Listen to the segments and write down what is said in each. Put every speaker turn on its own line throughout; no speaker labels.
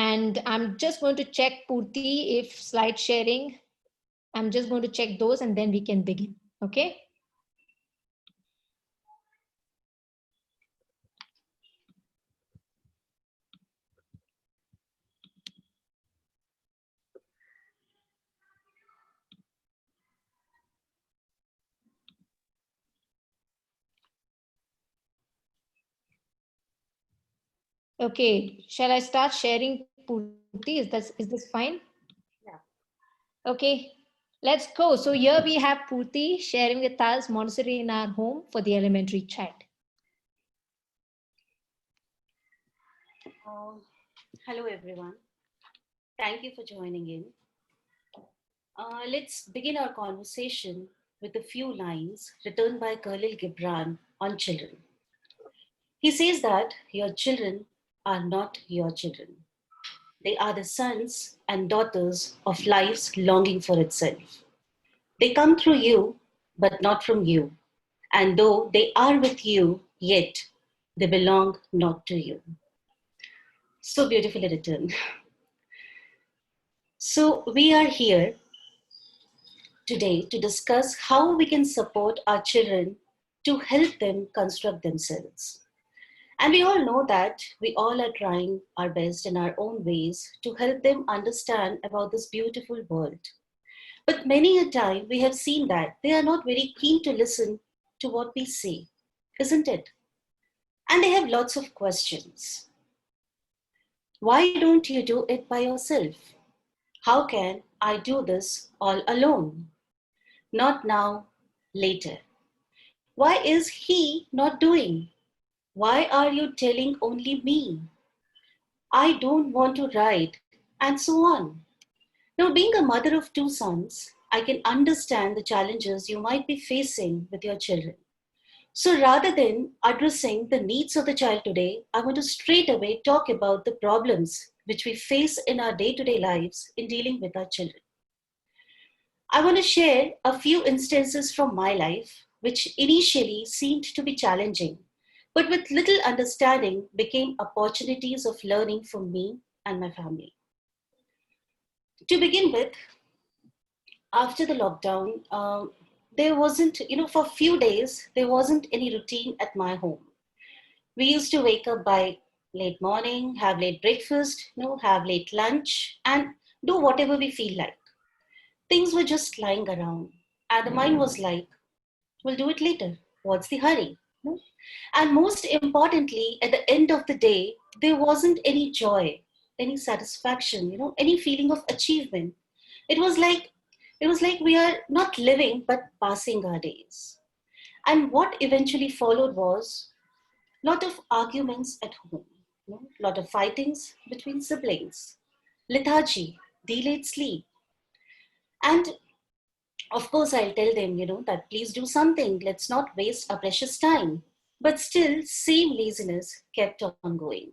And I'm just going to check Purti if slide sharing. I'm just going to check those and then we can begin. Okay. Okay, shall I start sharing Purti? Is this fine?
Yeah.
Okay, let's go. So here we have Purti sharing with us Montessori in our home for the elementary child.
Hello, everyone. Thank you for joining in. Let's begin our conversation with a few lines written by Khalil Gibran on children. He says that your children are not your children. They are the sons and daughters of life's longing for itself. They come through you, but not from you. And though they are with you, yet they belong not to you. So beautifully written. So, we are here today to discuss how we can support our children to help them construct themselves. And we all know that we all are trying our best in our own ways to help them understand about this beautiful world. But many a time we have seen that they are not very keen to listen to what we say, isn't it? And they have lots of questions. Why don't you do it by yourself? How can I do this all alone? Not now, later. Why is he not doing? Why are you telling only me? I don't want to ride, and so on. Now, being a mother of two sons, I can understand the challenges you might be facing with your children. So rather than addressing the needs of the child today, I want to straight away talk about the problems which we face in our day to day lives in dealing with our children. I want to share a few instances from my life which initially seemed to be challenging, but with little understanding became opportunities of learning for me and my family. To begin with, after the lockdown, there wasn't, for a few days, there wasn't any routine at my home. We used to wake up by late morning, have late breakfast, have late lunch, and do whatever we feel like. Things were just lying around, and the mind was like, we'll do it later. What's the hurry? No? And most importantly, at the end of the day, there wasn't any joy, any satisfaction, any feeling of achievement. It was like we are not living but passing our days. And what eventually followed was a lot of arguments at home, lot of fightings between siblings, lethargy, delayed sleep, and of course, I'll tell them, that please do something. Let's not waste our precious time. But still, same laziness kept on going.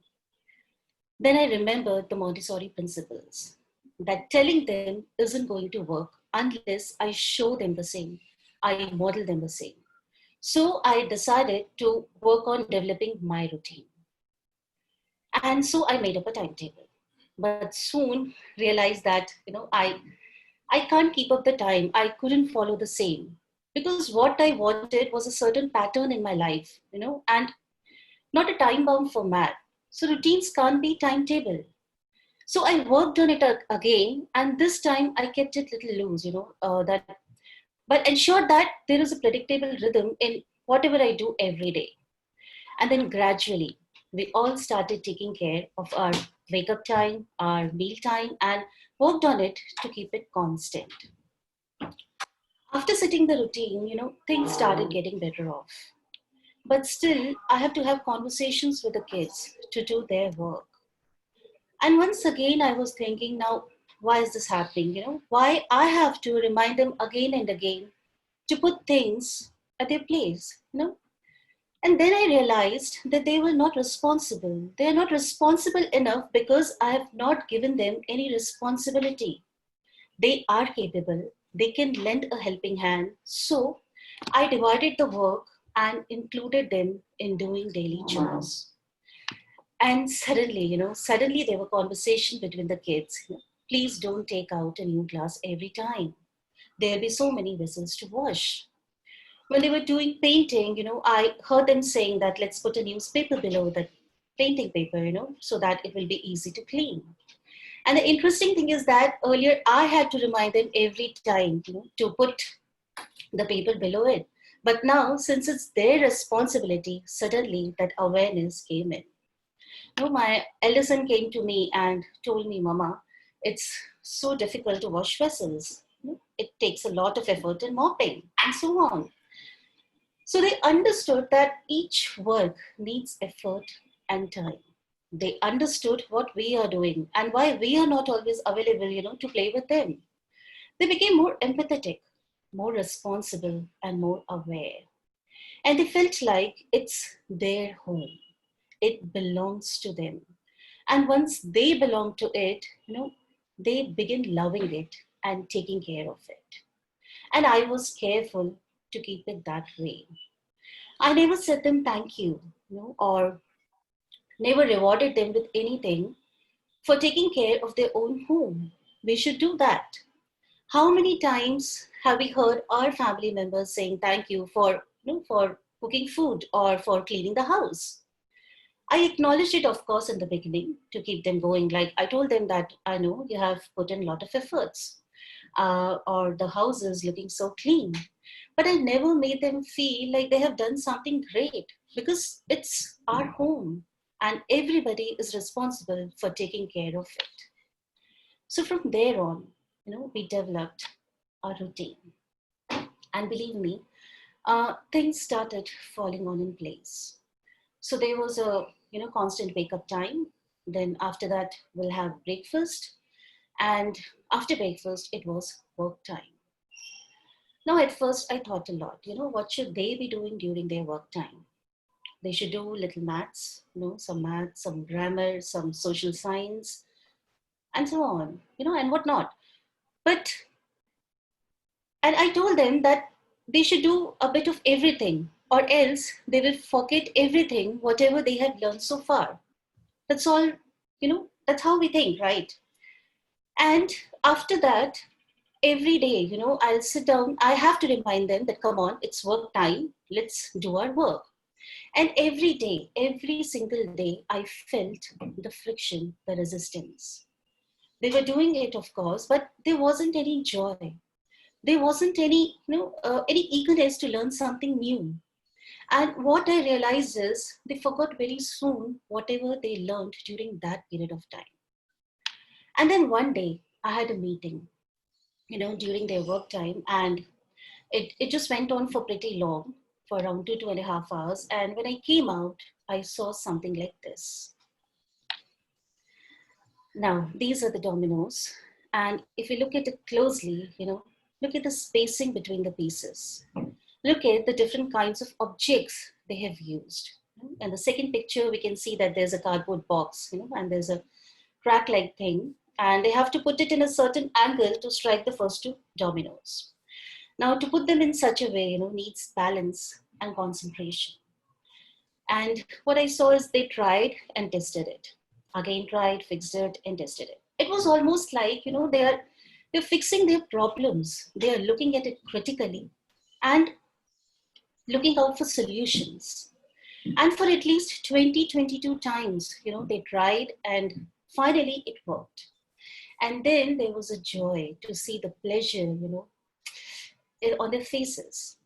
Then I remembered the Montessori principles that telling them isn't going to work unless I show them the same, I model them the same. So I decided to work on developing my routine. And so I made up a timetable. But soon realized that, I can't keep up the time. I couldn't follow the same because what I wanted was a certain pattern in my life, and not a time bound format. So routines can't be timetable. So I worked on it again, and this time I kept it little loose, but ensured that there is a predictable rhythm in whatever I do every day. And then gradually, we all started taking care of our wake up time, our meal time, and worked on it to keep it constant. After setting the routine, things started getting better off. But still, I have to have conversations with the kids to do their work. And once again, I was thinking, now, why is this happening? Why I have to remind them again and again to put things at their place, And then I realized that they were not responsible. They are not responsible enough because I have not given them any responsibility. They are capable, they can lend a helping hand. So I divided the work and included them in doing daily chores. And suddenly there were conversation between the kids. Please don't take out a new glass every time. There'll be so many vessels to wash. When they were doing painting, I heard them saying that let's put a newspaper below the painting paper, so that it will be easy to clean. And the interesting thing is that earlier I had to remind them every time, to put the paper below it. But now, since it's their responsibility, suddenly that awareness came in. My elder son came to me and told me, Mama, it's so difficult to wash vessels. It takes a lot of effort in mopping and so on. So they understood that each work needs effort and time. They understood what we are doing and why we are not always available, to play with them. They became more empathetic, more responsible, and more aware. And they felt like it's their home. It belongs to them. And once they belong to it, they begin loving it and taking care of it. And I was careful to keep it that way. I never said them thank you, or never rewarded them with anything for taking care of their own home. We should do that. How many times have we heard our family members saying thank you for cooking food or for cleaning the house? I acknowledged it, of course, in the beginning to keep them going. Like I told them that I know you have put in a lot of efforts, or the house is looking so clean. But I never made them feel like they have done something great because it's our home and everybody is responsible for taking care of it. So from there on, we developed a routine. And believe me, things started falling on in place. So there was a constant wake up time. Then after that, we'll have breakfast. And after breakfast, it was work time. Now, at first, I thought a lot, what should they be doing during their work time? They should do little maths, some grammar, some social science, and so on, and whatnot. But, and I told them that they should do a bit of everything, or else they will forget everything, whatever they have learned so far. That's all, that's how we think, right? And after that, every day, I'll sit down. I have to remind them that, come on, it's work time. Let's do our work. And every day, every single day, I felt the friction, the resistance. They were doing it, of course, but there wasn't any joy. There wasn't any eagerness to learn something new. And what I realized is they forgot very soon whatever they learned during that period of time. And then one day I had a meeting, during their work time, and it just went on for pretty long, for around 2.5 hours. And when I came out, I saw something like this. Now, these are the dominoes. And if you look at it closely, look at the spacing between the pieces. Look at the different kinds of objects they have used. And the second picture, we can see that there's a cardboard box, and there's a crack-like thing. And they have to put it in a certain angle to strike the first two dominoes. Now, to put them in such a way, needs balance and concentration. And what I saw is they tried and tested it. Again, tried, fixed it, and tested it. It was almost like, they're fixing their problems. They are looking at it critically and looking out for solutions. And for at least 22 times, they tried and finally it worked. And then there was a joy to see the pleasure, on their faces.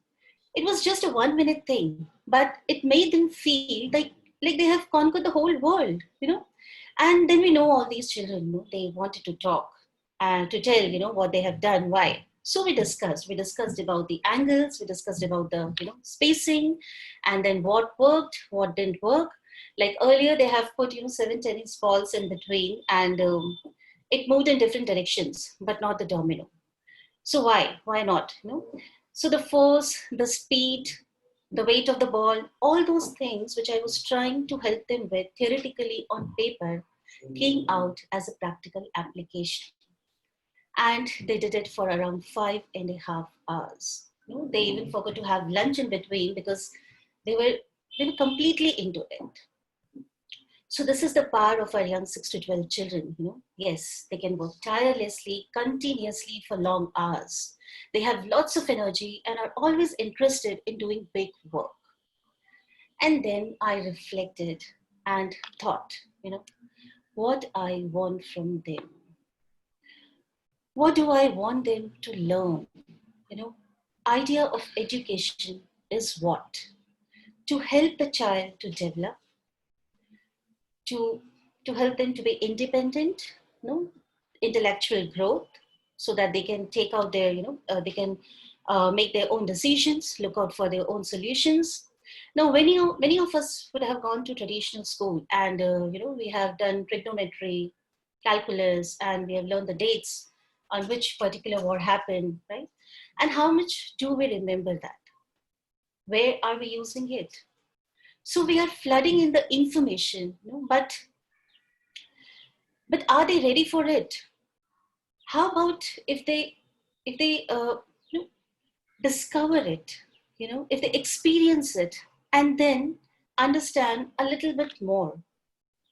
It was just a 1 minute thing, but it made them feel like they have conquered the whole world, And then we know all these children, they wanted to talk and to tell, what they have done, why. So we discussed. We discussed about the angles. We discussed about the, spacing, and then what worked, what didn't work. Like earlier, they have put, 7 tennis balls in between, and it moved in different directions, but not the domino. So why? Why not? So the force, the speed, the weight of the ball, all those things which I was trying to help them with theoretically on paper came out as a practical application. And they did it for around 5.5 hours. They even forgot to have lunch in between because they were completely into it. So this is the power of our young 6 to 12 children. Yes, they can work tirelessly, continuously for long hours. They have lots of energy and are always interested in doing big work. And then I reflected and thought, what I want from them. What do I want them to learn? Idea of education is what? To help the child to develop, to help them to be independent, intellectual growth, so that they can take out their, they can make their own decisions, look out for their own solutions. Now, many of us would have gone to traditional school, and we have done trigonometry, calculus, and we have learned the dates on which particular war happened, right? And how much do we remember that? Where are we using it? So we are flooding in the information, but are they ready for it? How about if they you know, discover it, if they experience it and then understand a little bit more?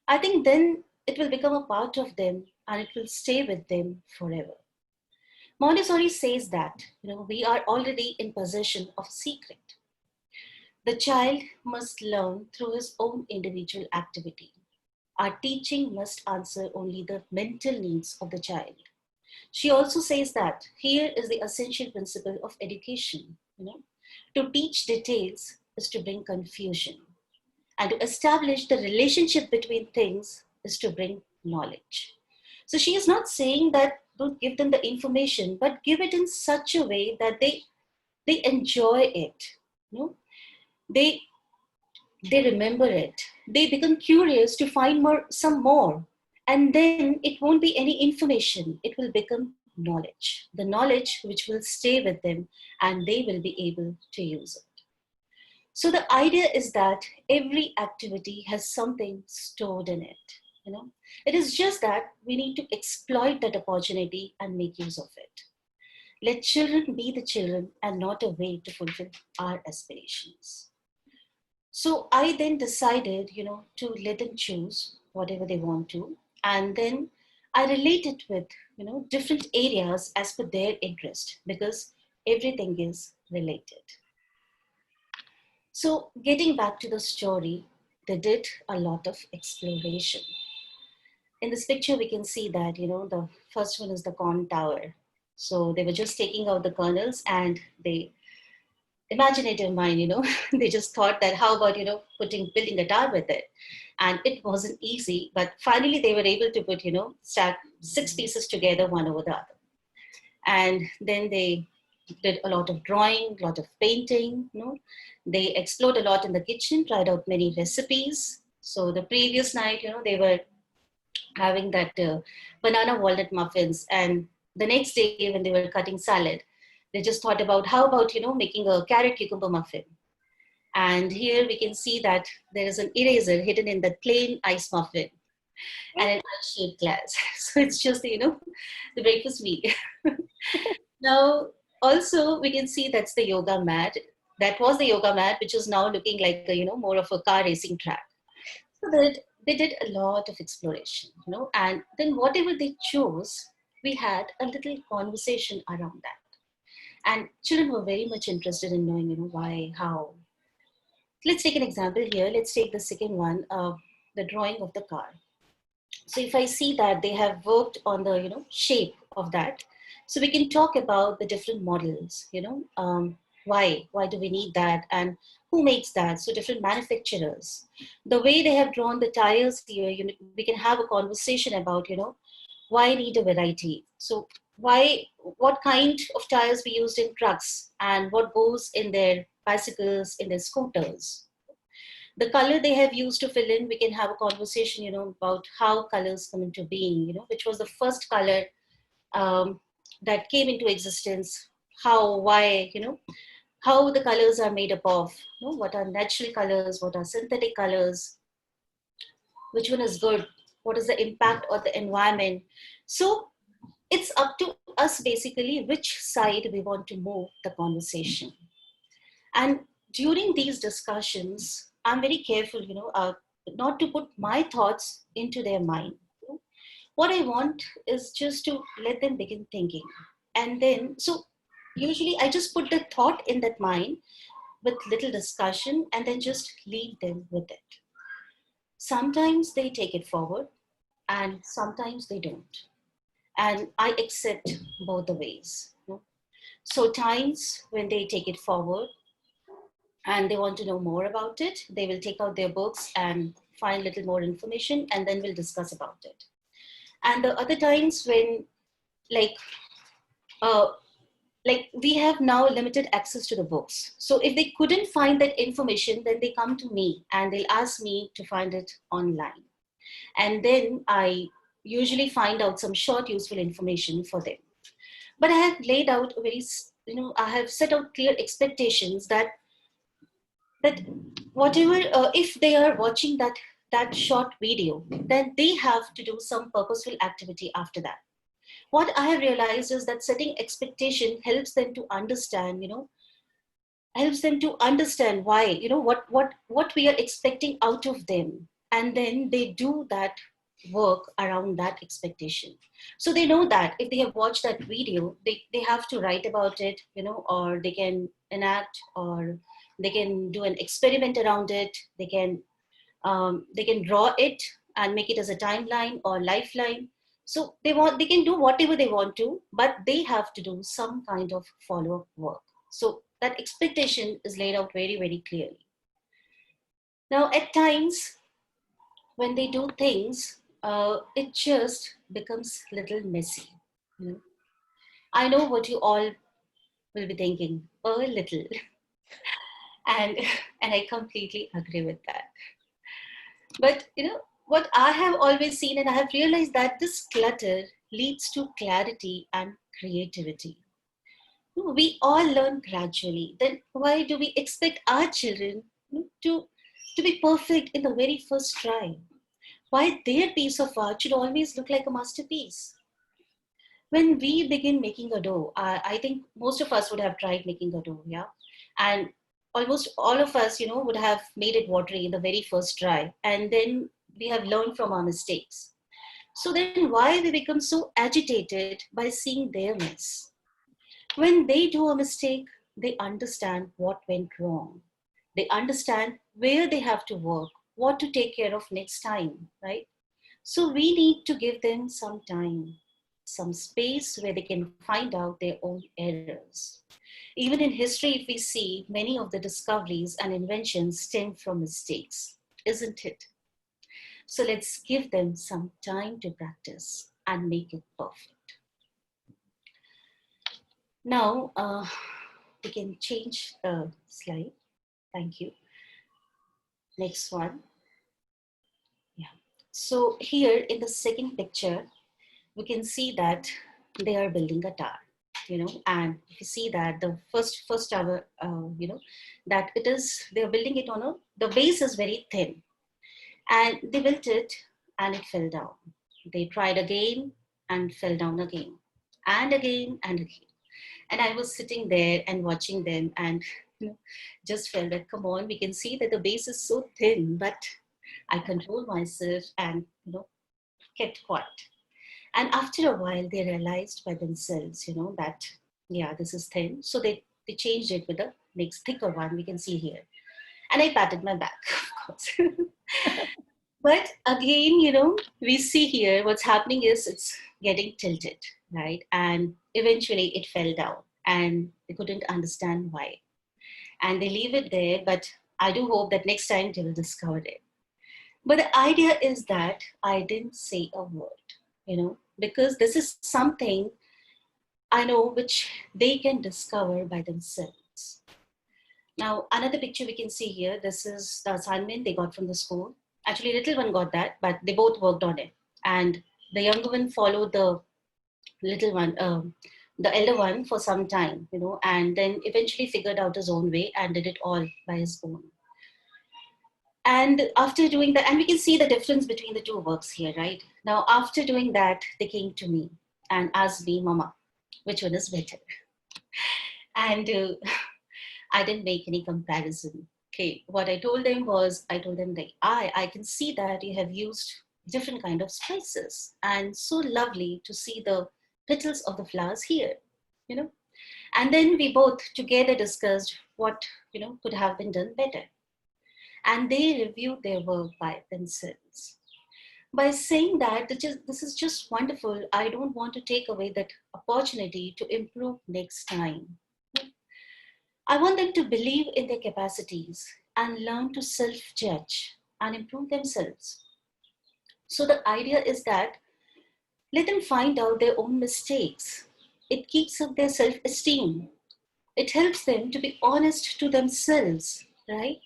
I think then it will become a part of them and it will stay with them forever. Montessori says that we are already in possession of a secret. The child must learn through his own individual activity. Our teaching must answer only the mental needs of the child. She also says that here is the essential principle of education. To teach details is to bring confusion, and to establish the relationship between things is to bring knowledge. So she is not saying that don't give them the information, but give it in such a way that they enjoy it. You know, they they remember it. They become curious to find some more. And then it won't be any information. It will become knowledge. The knowledge which will stay with them and they will be able to use it. So the idea is that every activity has something stored in it. It is just that we need to exploit that opportunity and make use of it. Let children be the children and not a way to fulfill our aspirations. So I then decided, to let them choose whatever they want to. And then I relate it with, different areas as per their interest, because everything is related. So getting back to the story, they did a lot of exploration. In this picture, we can see that, the first one is the corn tower. So they were just taking out the kernels and they imaginative mind, they just thought that how about, building a tower with it. And it wasn't easy, but finally they were able to put, stack 6 pieces together, one over the other. And then they did a lot of drawing, a lot of painting, They explored a lot in the kitchen, tried out many recipes. So the previous night, they were having that banana walnut muffins. And the next day when they were cutting salad, they just thought about how about, making a carrot cucumber muffin. And here we can see that there is an eraser hidden in the plain ice muffin and an ice-shaped glass. So it's just, the breakfast meal. Now, also we can see that's the yoga mat. That was the yoga mat, which is now looking like, more of a car racing track. So that they did a lot of exploration, and then whatever they chose, we had a little conversation around that. And children were very much interested in knowing, why, how. Let's take an example here. Let's take the second one, the drawing of the car. So if I see that they have worked on the, shape of that, so we can talk about the different models, why do we need that and who makes that? So different manufacturers. The way they have drawn the tires here, we can have a conversation about, why need a variety? So what kind of tires we used in trucks and what goes in their bicycles, in their scooters. The color they have used to fill in, we can have a conversation, about how colors come into being, which was the first color that came into existence, how, why, how the colors are made up of, what are natural colors, what are synthetic colors, which one is good, what is the impact on the environment. So it's up to us basically which side we want to move the conversation. And during these discussions, I'm very careful, not to put my thoughts into their mind. What I want is just to let them begin thinking. And then, so usually I just put the thought in that mind with little discussion and then just leave them with it. Sometimes they take it forward and sometimes they don't. And I accept both the ways. So times when they take it forward and they want to know more about it, they will take out their books and find little more information and then we'll discuss about it. And the other times when like uh, we have now limited access to the books. So if they couldn't find that information, then they come to me and they'll ask me to find it online. And then I usually find out some short useful information for them. But I have laid out a very, I have set out clear expectations that whatever, if they are watching that short video, then they have to do some purposeful activity after that. What I have realized is that setting expectation helps them to understand, helps them to understand why, what we are expecting out of them. And then they do that work around that expectation. So they know that if they have watched that video, they have to write about it, or they can enact, or they can do an experiment around it. They can draw it and make it as a timeline or lifeline. So they can do whatever they want to, but they have to do some kind of follow-up work. So that expectation is laid out very, very clearly. Now, at times when they do things, it just becomes a little messy. I know what you all will be thinking, a little. and I completely agree with that. But what I have always seen, and I have realized that this clutter leads to clarity and creativity. We all learn gradually. Then why do we expect our children to be perfect in the very first try? Why their piece of art should always look like a masterpiece? When we begin making a dough, I think most of us would have tried making a dough, yeah? And almost all of us, would have made it watery in the very first try. And then we have learned from our mistakes. So then why we become so agitated by seeing their mess? When they do a mistake, they understand what went wrong. They understand where they have to work, what to take care of next time, right? So we need to give them some time, some space where they can find out their own errors. Even in history, if we see, many of the discoveries and inventions stem from mistakes, isn't it? So let's give them some time to practice and make it perfect. Now, we can change the slide. Thank you. Next one. Yeah. So here in the second picture, we can see that they are building a tower, and if you see that the first tower, that they're building it on the base is very thin, and they built it and it fell down. They tried again and fell down again and again and again. And I was sitting there and watching them and just felt that, come on, we can see that the base is so thin, but I controlled myself and kept quiet. And after a while, they realized by themselves, that, yeah, this is thin. So they changed it with the next thicker one we can see here. And I patted my back, of course. But again, we see here what's happening is it's getting tilted, right? And eventually it fell down and they couldn't understand why. And they leave it there, but I do hope that next time they will discover it. But the idea is that I didn't say a word, because this is something I know which they can discover by themselves. Now, another picture we can see here, this is the assignment they got from the school. Actually, little one got that, but they both worked on it. And the younger one followed the little one, the elder one for some time, and then eventually figured out his own way and did it all by his own. And after doing that, and we can see the difference between the two works here, right? Now, after doing that, they came to me and asked me, Mama, which one is better? And I didn't make any comparison. Okay, what I told them was, I told them that I can see that you have used different kind of spices, and so lovely to see the petals of the flowers here, you know. And then we both together discussed what, could have been done better. And they reviewed their work by themselves. By saying that this is just wonderful, I don't want to take away that opportunity to improve next time. I want them to believe in their capacities and learn to self judge and improve themselves. So the idea is that let them find out their own mistakes. It keeps up their self esteem. It helps them to be honest to themselves, right?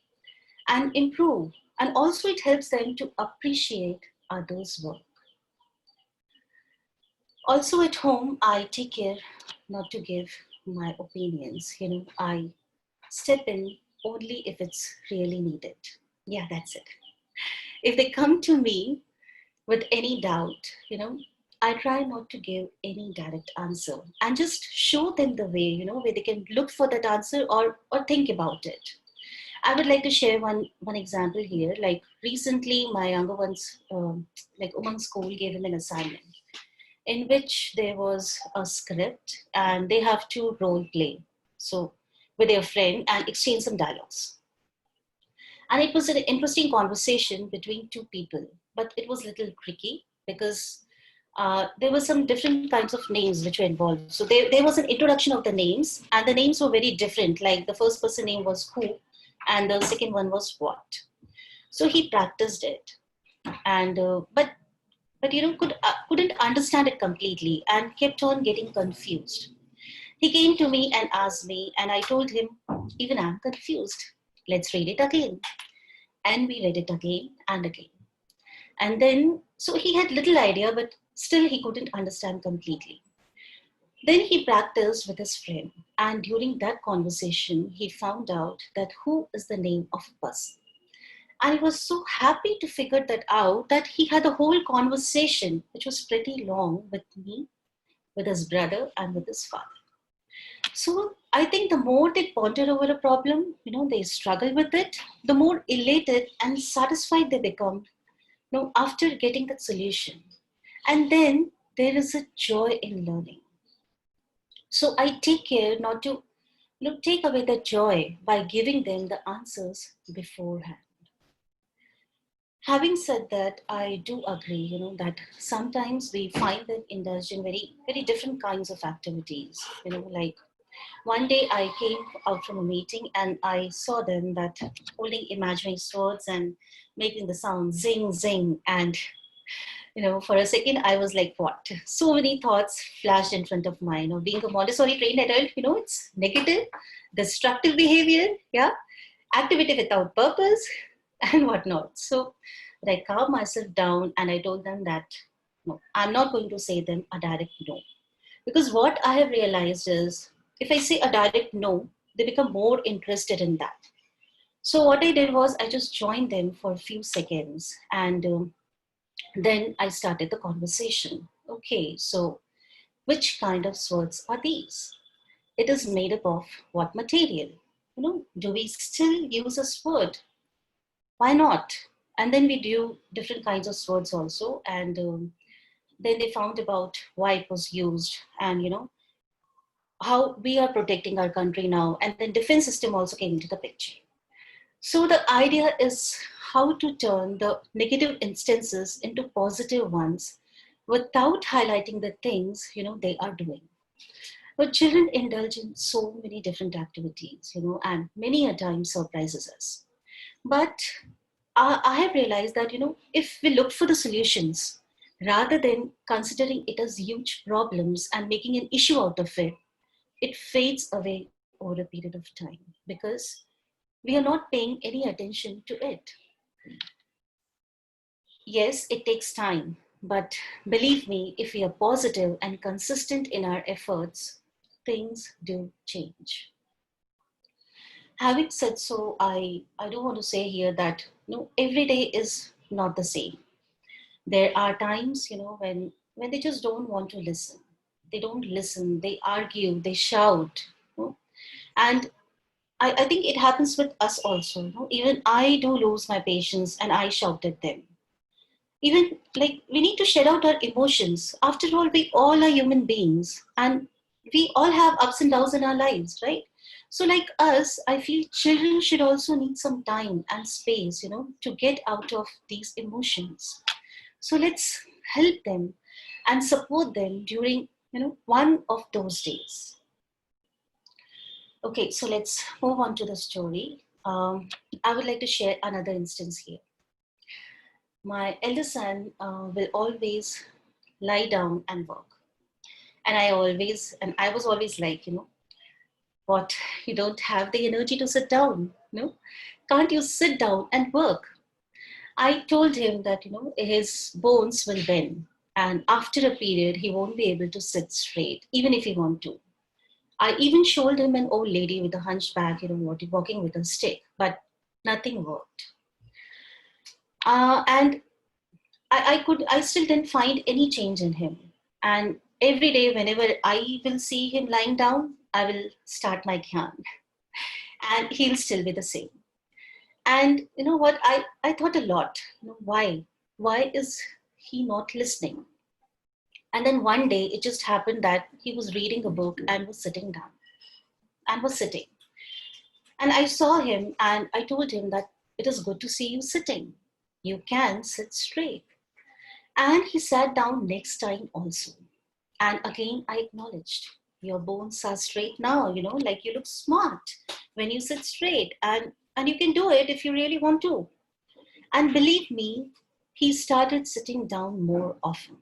And improve. And also, it helps them to appreciate others' work. Also, at home, I take care not to give my opinions. I step in only if it's really needed. Yeah, that's it. If they come to me with any doubt, I try not to give any direct answer and just show them the way, where they can look for that answer or think about it. I would like to share one example here. Like recently, my younger ones, like Umang School, gave him an assignment in which there was a script and they have to role play. So with their friend and exchange some dialogues. And it was an interesting conversation between two people, but it was a little tricky because there were some different kinds of names which were involved. So there was an introduction of the names, and the names were very different. Like the first person name was who, and the second one was what. So he practiced it, and but couldn't understand it completely and kept on getting confused. He came to me and asked me, and I told him, even I'm confused. Let's read it again. And we read it again and again. And then, so he had little idea, but still he couldn't understand completely. Then he practiced with his friend, and during that conversation, he found out that who is the name of a person. And he was so happy to figure that out that he had a whole conversation, which was pretty long, with me, with his brother, and with his father. So I think the more they ponder over a problem, they struggle with it, the more elated and satisfied they become, after getting that solution. And then there is a joy in learning. So I take care not to take away the joy by giving them the answers beforehand. Having said that, I do agree, that sometimes we find them indulge in very, very different kinds of activities. Like one day I came out from a meeting and I saw them that holding imaginary swords and making the sound zing, zing. And, for a second I was like, what? So many thoughts flashed in front of mine. Being a Montessori trained adult, it's negative, destructive behavior, yeah, activity without purpose, and whatnot. So but I calmed myself down and I told them that, no, I'm not going to say them a direct no. Because what I have realized is if I say a direct no, they become more interested in that. So what I did was I just joined them for a few seconds and then I started the conversation. Okay, so which kind of swords are these? It is made up of what material? Do we still use a sword? Why not? And then we do different kinds of swords also. And then they found about why it was used and, how we are protecting our country now. And then defense system also came into the picture. So the idea is how to turn the negative instances into positive ones without highlighting the things, they are doing. But children indulge in so many different activities, and many a time surprises us. But I have realized that, if we look for the solutions rather than considering it as huge problems and making an issue out of it, it fades away over a period of time because we are not paying any attention to it. Yes, it takes time, but believe me, if we are positive and consistent in our efforts, things do change. Having said so, I do want to say here that every day is not the same. There are times, when they just don't want to listen. They don't listen, they argue, they shout. And I think it happens with us also. You know? Even I do lose my patience and I shout at them. Even like we need to shed out our emotions. After all, we all are human beings and we all have ups and downs in our lives, right? So, like us, I feel children should also need some time and space, to get out of these emotions. So, let's help them and support them during, one of those days. Okay, so let's move on to the story. I would like to share another instance here. My elder son will always lie down and work. And I was always like, what, you don't have the energy to sit down, no? Can't you sit down and work? I told him that, his bones will bend. And after a period, he won't be able to sit straight, even if he want to. I even showed him an old lady with a hunchback, walking with a stick, but nothing worked. And I still didn't find any change in him. And every day, whenever I will see him lying down, I will start my gyan, and he'll still be the same. And you know what? I thought a lot. Why? Why is he not listening? And then one day, it just happened that he was reading a book and was sitting down and was sitting. And I saw him and I told him that it is good to see you sitting. You can sit straight. And he sat down next time also. And again, I acknowledged, your bones are straight now, like you look smart when you sit straight. And you can do it if you really want to. And believe me, he started sitting down more often.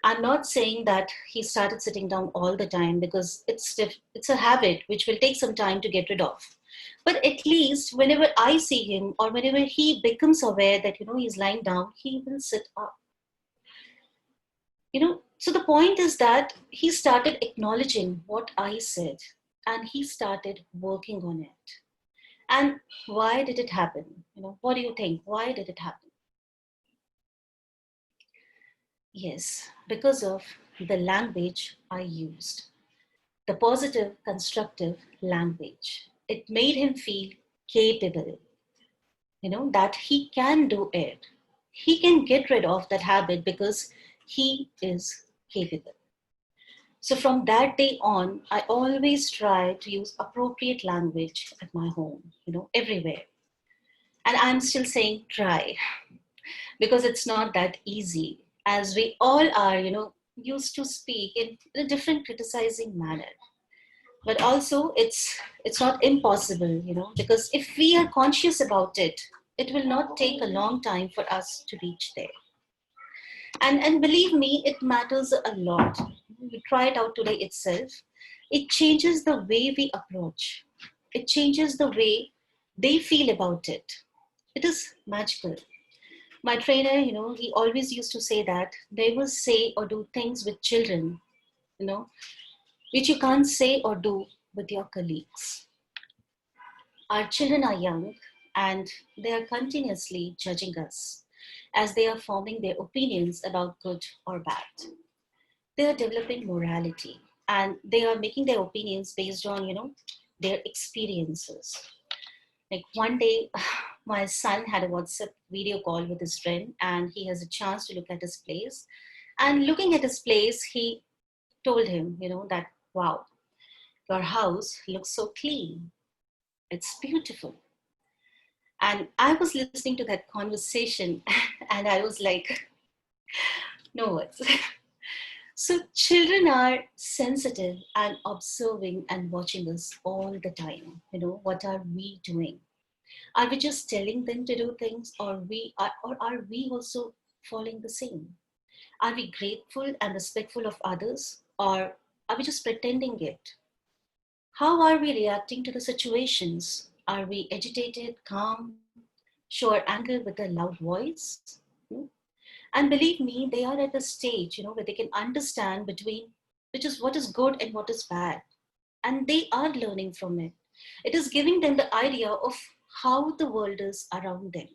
I'm not saying that he started sitting down all the time because it's a habit which will take some time to get rid of. But at least whenever I see him or whenever he becomes aware that, he's lying down, he will sit up. So the point is that he started acknowledging what I said and he started working on it. And why did it happen? What do you think? Why did it happen? Yes, because of the language I used, the positive, constructive language. It made him feel capable, that he can do it. He can get rid of that habit because he is capable. So from that day on, I always try to use appropriate language at my home, everywhere. And I'm still saying try because it's not that easy as we all are, used to speak in a different criticizing manner. But also it's not impossible, because if we are conscious about it, it will not take a long time for us to reach there. And believe me, it matters a lot. We try it out today itself. It changes the way we approach. It changes the way they feel about it. It is magical. My trainer, he always used to say that they will say or do things with children, which you can't say or do with your colleagues. Our children are young and they are continuously judging us as they are forming their opinions about good or bad. They are developing morality and they are making their opinions based on, their experiences. Like one day, my son had a WhatsApp video call with his friend and he has a chance to look at his place. And looking at his place, he told him, that, wow, your house looks so clean. It's beautiful. And I was listening to that conversation and I was like, no words. So children are sensitive and observing and watching us all the time. What are we doing? Are we just telling them to do things or are we also following the same? Are we grateful and respectful of others or are we just pretending it? How are we reacting to the situations? Are we agitated, calm, show our anger with a loud voice? And believe me, they are at a stage, where they can understand between which is what is good and what is bad. And they are learning from it. It is giving them the idea of how the world is around them.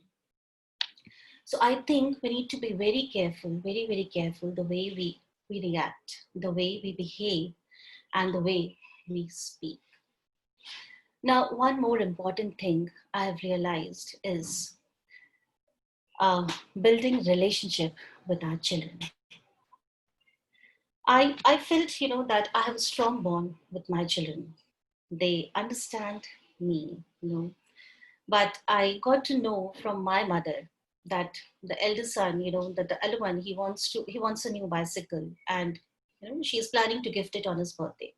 So I think we need to be very careful, very, very careful the way we react, the way we behave, and the way we speak. Now, one more important thing I have realized is building relationship with our children. I felt, that I have a strong bond with my children. They understand me. But I got to know from my mother that the elder son, that the elder one, he wants a new bicycle, and she's planning to gift it on his birthday.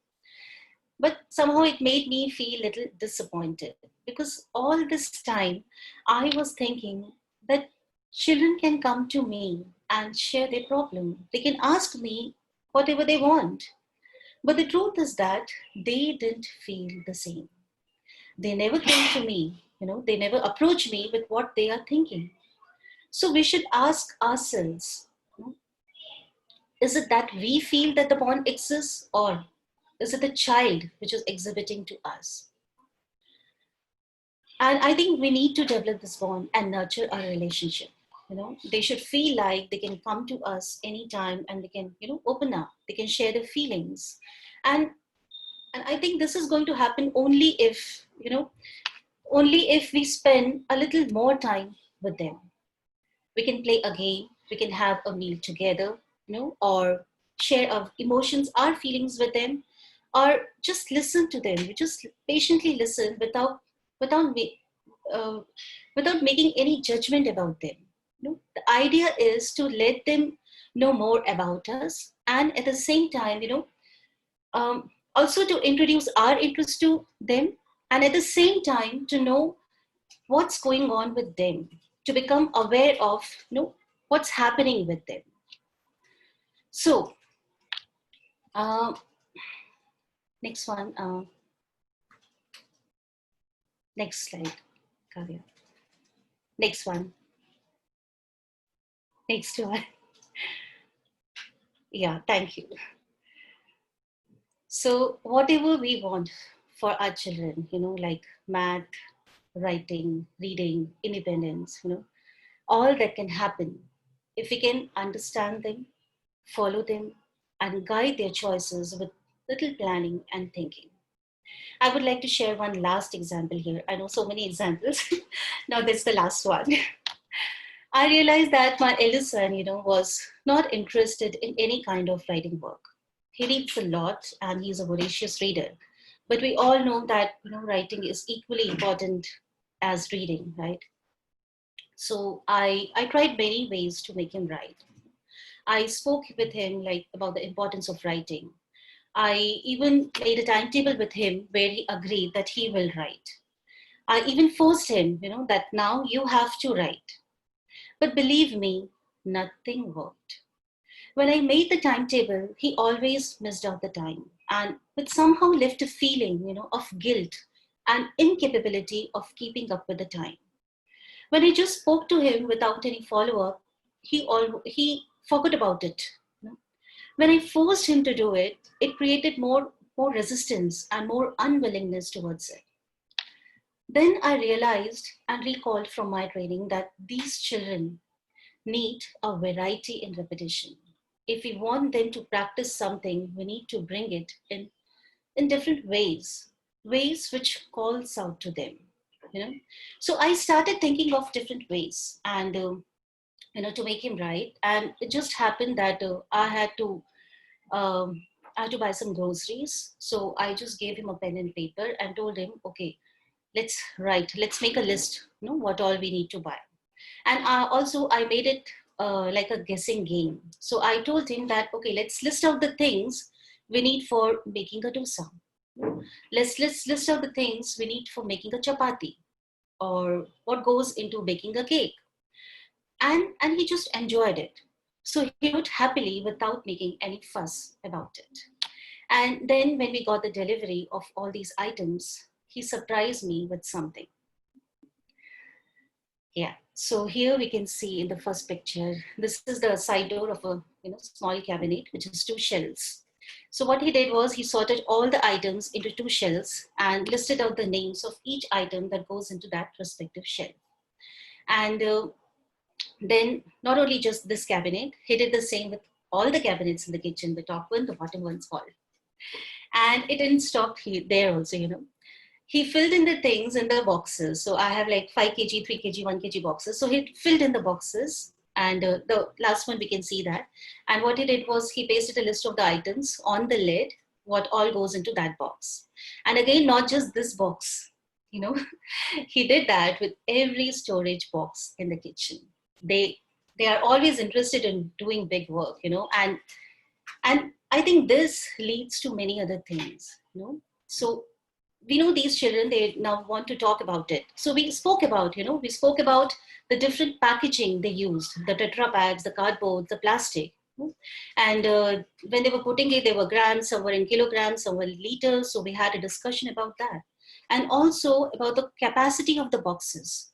But somehow it made me feel a little disappointed, because all this time I was thinking that children can come to me and share their problem. They can ask me whatever they want. But the truth is that they didn't feel the same. They never came to me, they never approach me with what they are thinking. So we should ask ourselves, is it that we feel that the bond exists, or is it the child which is exhibiting to us? And I think we need to develop this bond and nurture our relationship. They should feel like they can come to us anytime, and they can, open up, they can share their feelings. And and I think this is going to happen only if we spend a little more time with them. We can play a game, we can have a meal together, or share our emotions, our feelings with them, or just listen to them. We just patiently listen without uh, without making any judgment about them. The idea is to let them know more about us, and at the same time, also to introduce our interest to them, and at the same time to know what's going on with them, to become aware of what's happening with them. So uh, next one, next slide, Kavya. Next one, next one. Yeah, thank you. So whatever we want for our children, like math, writing, reading, independence, all that can happen if we can understand them, follow them, and guide their choices with little planning and thinking. I would like to share one last example here. I know so many examples. Now, this is the last one. I realized that my eldest son, was not interested in any kind of writing work. He reads a lot and he's a voracious reader. But we all know that, writing is equally important as reading, right? So I tried many ways to make him write. I spoke with him like about the importance of writing. I even made a timetable with him where he agreed that he will write. I even forced him, that now you have to write. But believe me, nothing worked. When I made the timetable, he always missed out the time, and it somehow left a feeling, of guilt and incapability of keeping up with the time. When I just spoke to him without any follow up, he forgot about it. When I forced him to do it, it created more resistance and more unwillingness towards it. Then I realized and recalled from my training that these children need a variety in repetition. If we want them to practice something, we need to bring it in different ways which calls out to them. So I started thinking of different ways, and to make him write. And it just happened that um, I had to buy some groceries. So I just gave him a pen and paper and told him, okay, let's write, let's make a list, what all we need to buy. And also I made it like a guessing game. So I told him that, okay, let's list out the things we need for making a dosa. Let's list out the things we need for making a chapati, or what goes into baking a cake. And he just enjoyed it. So he wrote happily without making any fuss about it. And then when we got the delivery of all these items, he surprised me with something. Yeah, so here we can see in the first picture, this is the side door of a small cabinet, which is two shelves. So what he did was he sorted all the items into two shelves and listed out the names of each item that goes into that respective shelf. And then not only just this cabinet, he did the same with all the cabinets in the kitchen, the top one, the bottom one's all. And it didn't stop there also. he filled in the things in the boxes. So I have like 5 kg, 3 kg, 1 kg boxes. So he filled in the boxes, and the last one we can see that. And what he did was he pasted a list of the items on the lid, what all goes into that box. And again, not just this box, you know, he did that with every storage box in the kitchen. They are always interested in doing big work, you know, and I think this leads to many other things, you know. So we know these children, they now want to talk about it. So we spoke about, we spoke about the different packaging they used, the Tetra bags, the cardboard, the plastic. And when they were putting it, they were grams, some were in kilograms, some were liters. So we had a discussion about that. And also about the capacity of the boxes,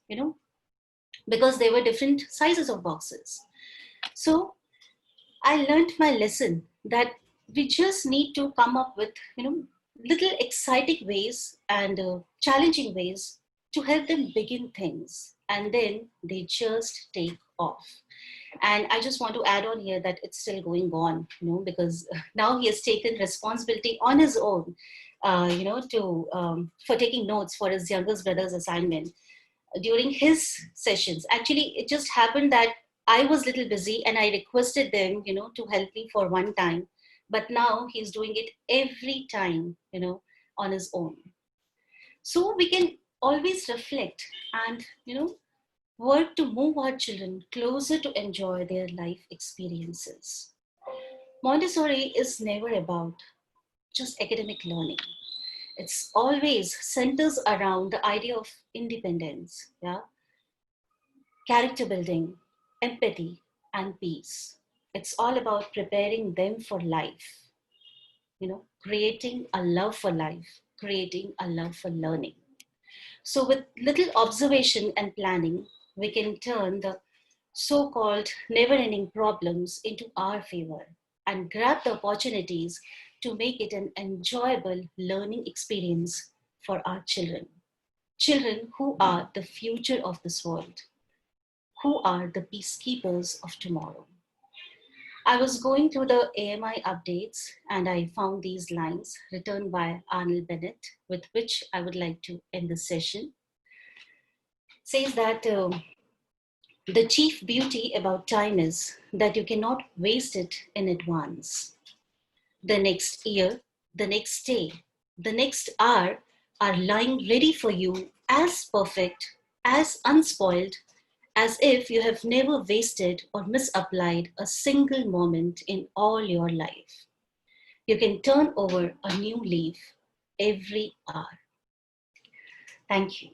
because there were different sizes of boxes. So I learned my lesson that we just need to come up with, little exciting ways and challenging ways to help them begin things, and then they just take off. And I just want to add on here that it's still going on, because now he has taken responsibility on his own, for taking notes for his youngest brother's assignment during his sessions. Actually, it just happened that I was a little busy and I requested them, to help me for one time. But now he's doing it every time, on his own. So we can always reflect and, work to move our children closer to enjoy their life experiences. Montessori is never about just academic learning. It's always centers around the idea of independence, character building, empathy, and peace. It's all about preparing them for life, creating a love for life, creating a love for learning. So with little observation and planning, we can turn the so-called never-ending problems into our favor and grab the opportunities to make it an enjoyable learning experience for our children. Children who are the future of this world, who are the peacekeepers of tomorrow. I was going through the AMI updates and I found these lines written by Arnold Bennett, with which I would like to end the session. It says that the chief beauty about time is that you cannot waste it in advance. The next year, the next day, the next hour are lying ready for you as perfect, as unspoiled, as if you have never wasted or misapplied a single moment in all your life. You can turn over a new leaf every hour. Thank you.